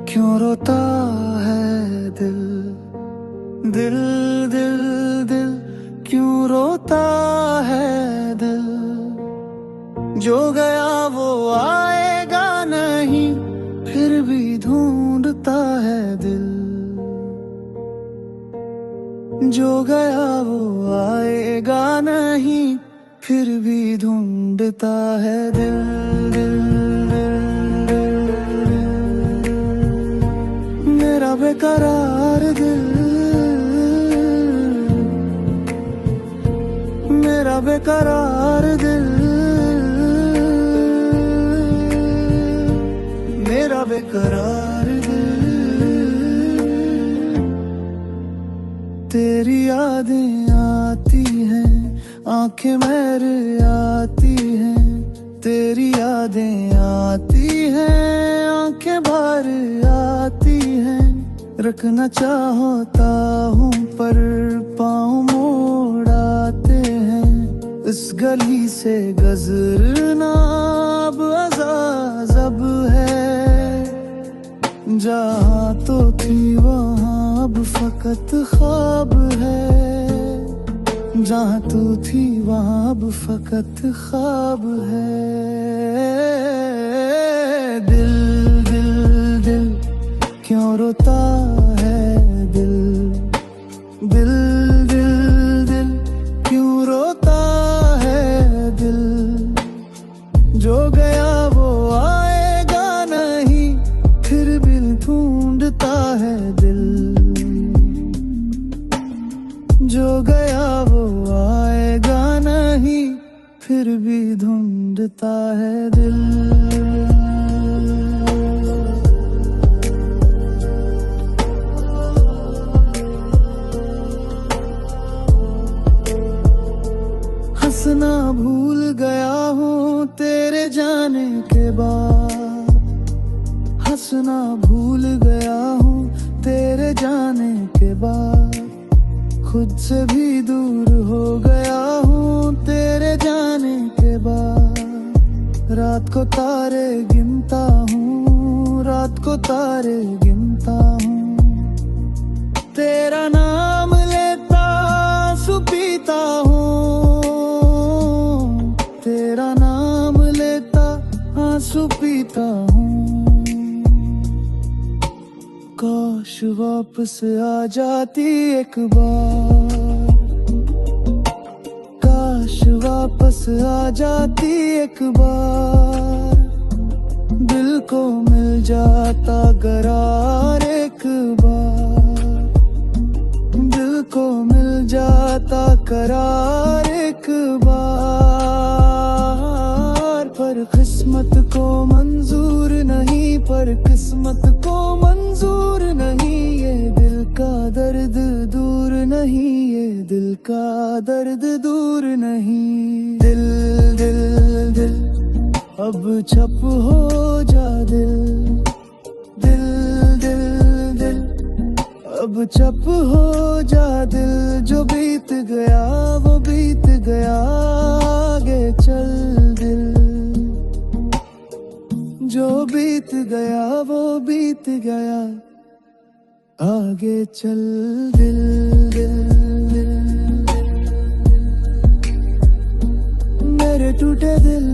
क्यों रोता है दिल दिल दिल दिल क्यों रोता है दिल। जो गया वो आएगा नहीं फिर भी ढूंढता है दिल। जो गया वो आएगा नहीं फिर भी ढूंढता है दिल दिल दिल दिल। मेरा बेकरार दिल मेरा बेकरार दिल मेरा बेकरार दिल। तेरी यादें आती हैं आंखें मेरे आती हैं। तेरी यादें आती हैं आंखें भर आती हैं। रखना चाहता हूँ पर पाँव मोड़ आते हैं। इस गली से गुजरना अब अज़ाब है। जहाँ तो थी वहाँ अब फकत ख्वाब है। जहाँ तू थी वहाँ अब फकत ख्वाब है। दिल दिल दिल क्यों रोता है दिल दिल दिल दिल क्यों रोता है दिल। जो गया वो आएगा नहीं फिर भी ढूंढता है दिल। जो गया वो आएगा नहीं फिर भी ढूंढता है दिल। हंसना भूल गया हूँ तेरे जाने के बाद। हंसना भूल गया हूँ तेरे जाने के बाद। खुद से भी दूर हो गया हूँ तेरे जाने के बाद। रात को तारे गिनता हूँ रात को तारे गिनता हूँ। तेरा नाम लेता आंसू पीता हूँ। तेरा नाम लेता आंसू पीता हूँ। काश वापस आ जाती एक बार। काश वापस आ जाती एक बार। दिल को मिल जाता करार एक बार। दिल को मिल जाता करार एक बार। पर किस्मत को मंजूर नहीं पर किस्मत को मंजूर नहीं। ये दिल का दर्द दूर नहीं ये दिल का दर्द दूर नहीं। दिल दिल दिल अब चुप हो जा दिल दिल दिल दिल अब चुप हो जा दिल। जो बीत गया वो बीत गया आगे चल दिल। जो बीत गया वो बीत गया आगे चल दिल दिल दिल। मेरे टूटे दिल